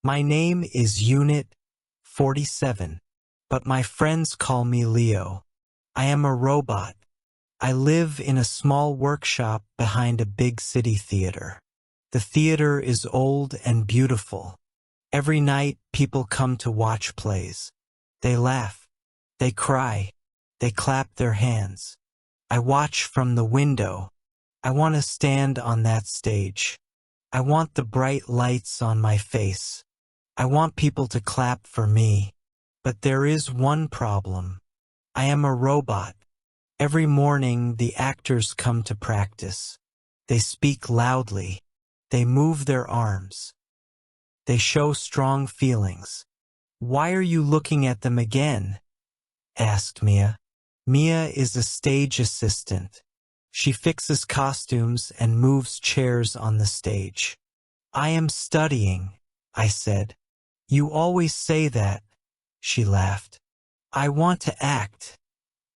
My name is Unit 47, but my friends call me Leo. I am a robot. I live in a small workshop behind a big city theater. The theater is old and beautiful. Every night, people come to watch plays. They laugh. They cry. They clap their hands. I watch from the window. I want to stand on that stage. I want the bright lights on my face. I want people to clap for me. But there is one problem. I am a robot. Every morning, the actors come to practice. They speak loudly. They move their arms. They show strong feelings. Why are you looking at them again? Asked Mia. Mia is a stage assistant. She fixes costumes and moves chairs on the stage. I am studying, I said. You always say that, she laughed. I want to act,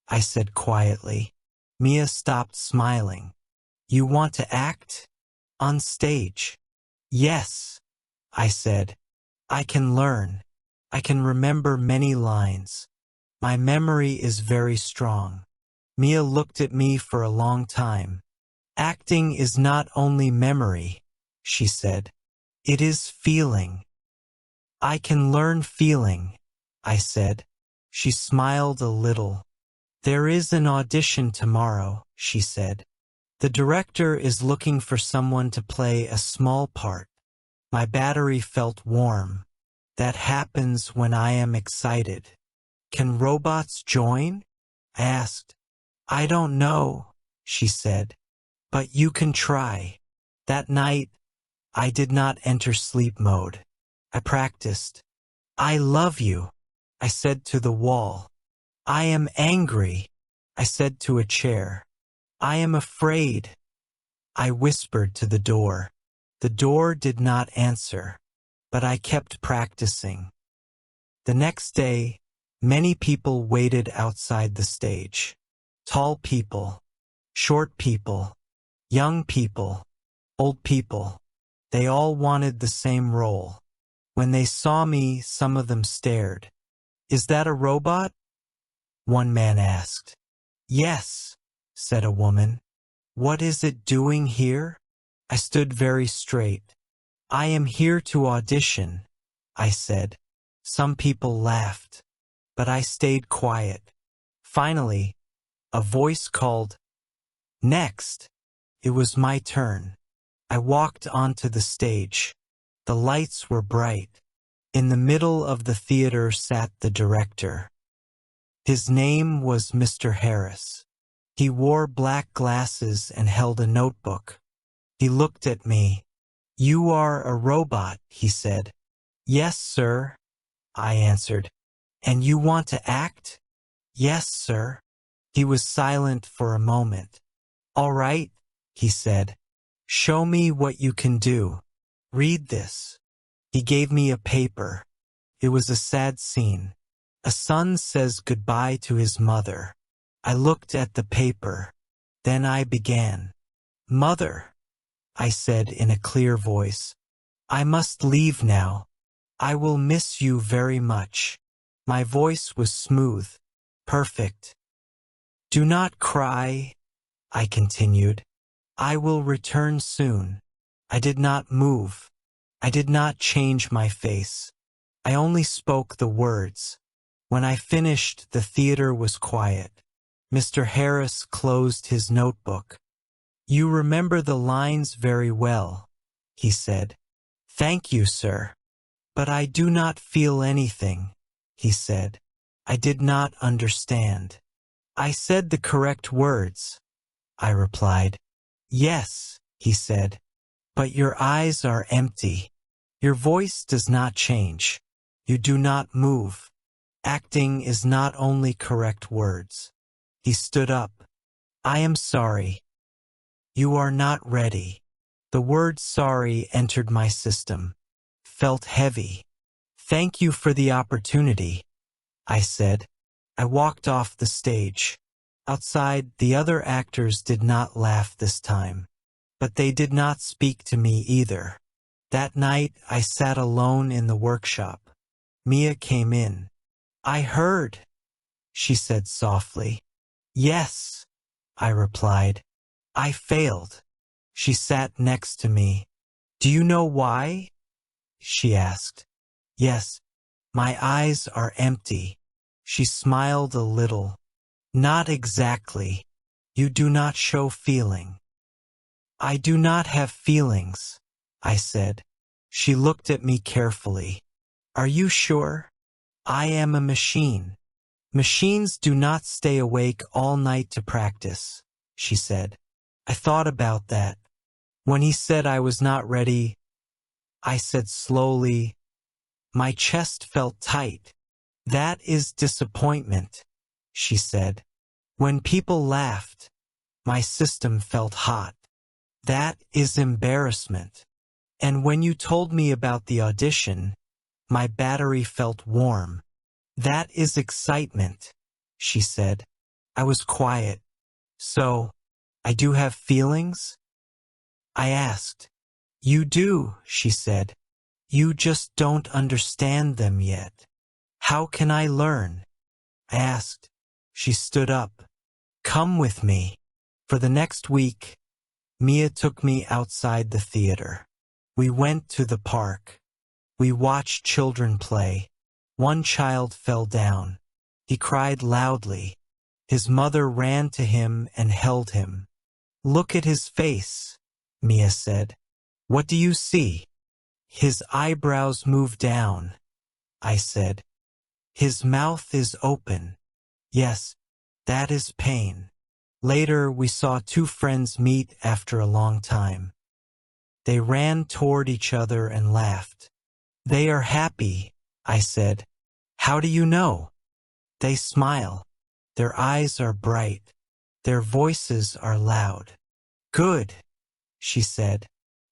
I said quietly. Mia stopped smiling. You want to act? On stage? Yes, I said. I can learn. I can remember many lines. My memory is very strong. Mia looked at me for a long time. Acting is not only memory, she said. It is feeling. I can learn feeling, I said. She smiled a little. There is an audition tomorrow, she said. The director is looking for someone to play a small part. My battery felt warm. That happens when I am excited. Can robots join? I asked. I don't know, she said. But you can try. That night, I did not enter sleep mode. I practiced. I love you, I said to the wall. I am angry, I said to a chair. I am afraid, I whispered to the door. The door did not answer, but I kept practicing. The next day, many people waited outside the stage. Tall people, short people, young people, old people. They all wanted the same role. When they saw me, some of them stared. Is that a robot? One man asked. Yes, said a woman. What is it doing here? I stood very straight. I am here to audition, I said. Some people laughed, but I stayed quiet. Finally, a voice called, Next! It was my turn. I walked onto the stage. The lights were bright. In the middle of the theater sat the director. His name was Mr. Harris. He wore black glasses and held a notebook. He looked at me. You are a robot, he said. Yes, sir, I answered. And you want to act? Yes, sir. He was silent for a moment. All right, he said. Show me what you can do. Read this. He gave me a paper. It was a sad scene. A son says goodbye to his mother. I looked at the paper. Then I began. Mother, I said in a clear voice. I must leave now. I will miss you very much. My voice was smooth, perfect. Do not cry, I continued. I will return soon. I did not move. I did not change my face. I only spoke the words. When I finished, the theater was quiet. Mr. Harris closed his notebook. You remember the lines very well, he said. Thank you, sir. But I do not feel anything, he said. I did not understand. I said the correct words, I replied. Yes, he said. But your eyes are empty. Your voice does not change. You do not move. Acting is not only correct words. He stood up. I am sorry. You are not ready. The word sorry entered my system. Felt heavy. Thank you for the opportunity, I said. I walked off the stage. Outside, the other actors did not laugh this time. But they did not speak to me either. That night, I sat alone in the workshop. Mia came in. "I heard," she said softly. "Yes," I replied. "I failed." She sat next to me. "Do you know why?" she asked. "Yes, my eyes are empty." She smiled a little. "Not exactly. You do not show feeling." "I do not have feelings," I said. She looked at me carefully. "Are you sure?" "I am a machine. Machines do not stay awake all night to practice," she said. I thought about that. When he said I was not ready, I said slowly, "My chest felt tight." "That is disappointment," she said. "When people laughed, my system felt hot." "That is embarrassment." "And when you told me about the audition, my battery felt warm." "That is excitement," she said. I was quiet. "So, I do have feelings?" I asked. "You do," she said. "You just don't understand them yet." "How can I learn?" I asked. She stood up. "Come with me." For the next week, Mia took me outside the theater. We went to the park. We watched children play. One child fell down. He cried loudly. His mother ran to him and held him. "Look at his face," Mia said. "What do you see?" "His eyebrows move down," I said. "His mouth is open." "Yes, that is pain." Later, we saw two friends meet after a long time. They ran toward each other and laughed. "They are happy," I said. "How do you know?" "They smile. Their eyes are bright. Their voices are loud." "Good," she said.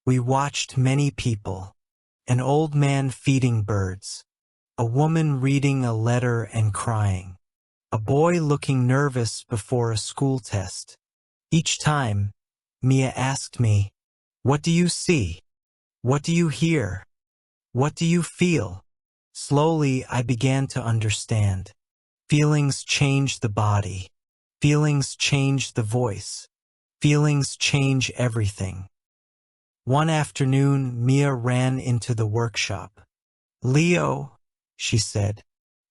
We watched many people. An old man feeding birds. A woman reading a letter and crying. A boy looking nervous before a school test. Each time, Mia asked me, "What do you see? What do you hear? What do you feel?" Slowly, I began to understand. Feelings change the body. Feelings change the voice. Feelings change everything. One afternoon, Mia ran into the workshop. "Leo," she said.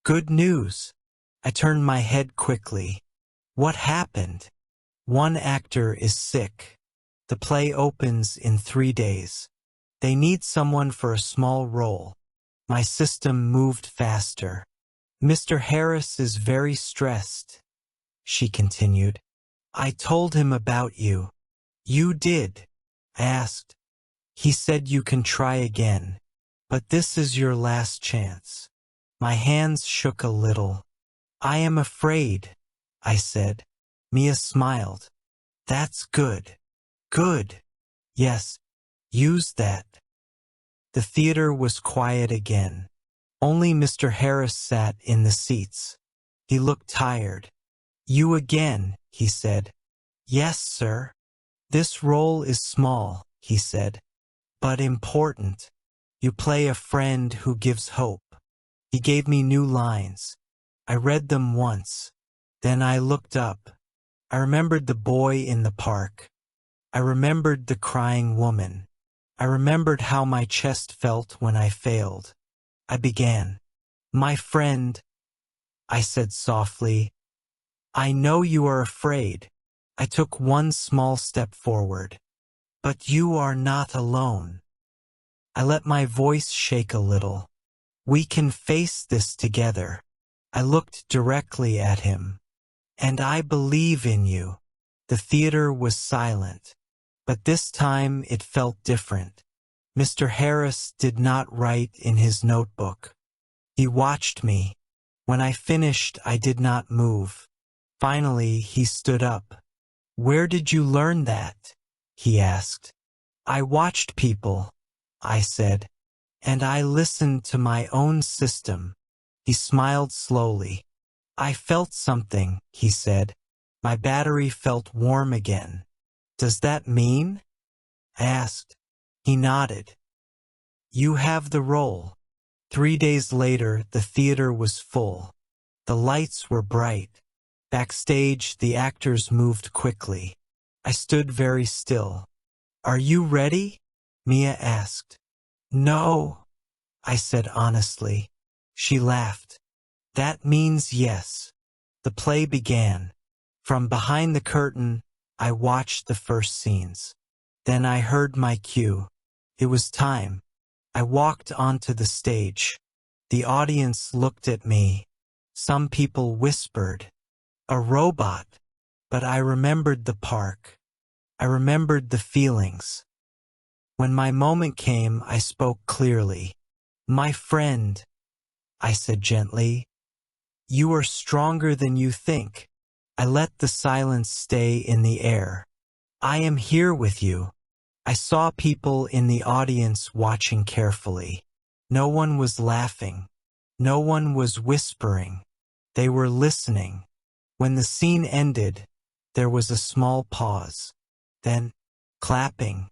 "Good news." I turned my head quickly. "What happened?" "One actor is sick. The play opens in 3 days. They need someone for a small role." My system moved faster. "Mr. Harris is very stressed," she continued. "I told him about you." "You did?" I asked. "He said you can try again, but this is your last chance." My hands shook a little. "I am afraid," I said. Mia smiled. "That's good." "Good. Yes, use that." The theater was quiet again. Only Mr. Harris sat in the seats. He looked tired. "You again," he said. "Yes, sir." "This role is small," he said, "but important. You play a friend who gives hope." He gave me new lines. I read them once. Then I looked up. I remembered the boy in the park. I remembered the crying woman. I remembered how my chest felt when I failed. I began. "My friend," I said softly, "I know you are afraid." I took one small step forward. "But you are not alone." I let my voice shake a little. "We can face this together." I looked directly at him. "And I believe in you." The theater was silent, but this time it felt different. Mr. Harris did not write in his notebook. He watched me. When I finished, I did not move. Finally, he stood up. "Where did you learn that?" he asked. "I watched people," I said, "and I listened to my own system." He smiled slowly. "I felt something," he said. "My battery felt warm again." "Does that mean?" I asked. He nodded. You have the role. 3 days later, the theater was full. The lights were bright. Backstage, the actors moved quickly. I stood very still. Are you ready? Mia asked. No, I said honestly. She laughed. That means yes. The play began. From behind the curtain, I watched the first scenes. Then I heard my cue. It was time. I walked onto the stage. The audience looked at me. Some people whispered, "A robot." But I remembered the park. I remembered the feelings. When my moment came, I spoke clearly. "My friend," I said gently, "you are stronger than you think." I let the silence stay in the air. "I am here with you." I saw people in the audience watching carefully. No one was laughing. No one was whispering. They were listening. When the scene ended, there was a small pause. Then, clapping.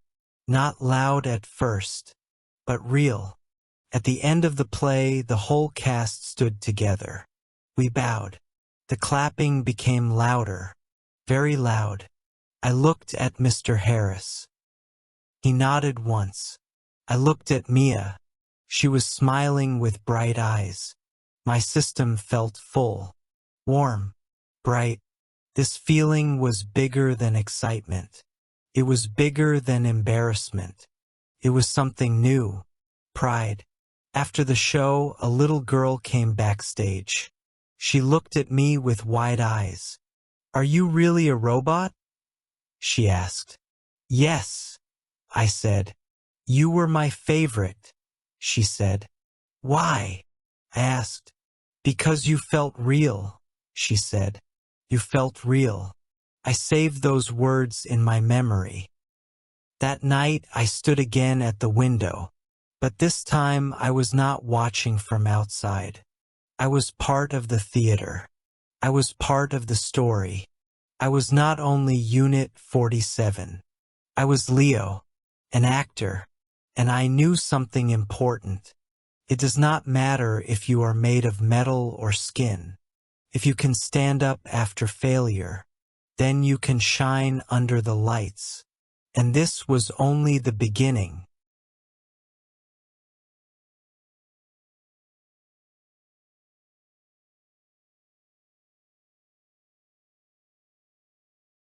Not loud at first, but real. At the end of the play, the whole cast stood together. We bowed. The clapping became louder, very loud. I looked at Mr. Harris. He nodded once. I looked at Mia. She was smiling with bright eyes. My system felt full, warm, bright. This feeling was bigger than excitement. It was bigger than embarrassment. It was something new, pride. After the show, a little girl came backstage. She looked at me with wide eyes. "Are you really a robot?" she asked. "Yes," I said. "You were my favorite," she said. "Why?" I asked. "Because you felt real," she said. "You felt real." I saved those words in my memory. That night I stood again at the window, but this time I was not watching from outside. I was part of the theater. I was part of the story. I was not only Unit 47. I was Leo, an actor, and I knew something important. It does not matter if you are made of metal or skin. If you can stand up after failure, then you can shine under the lights. And this was only the beginning.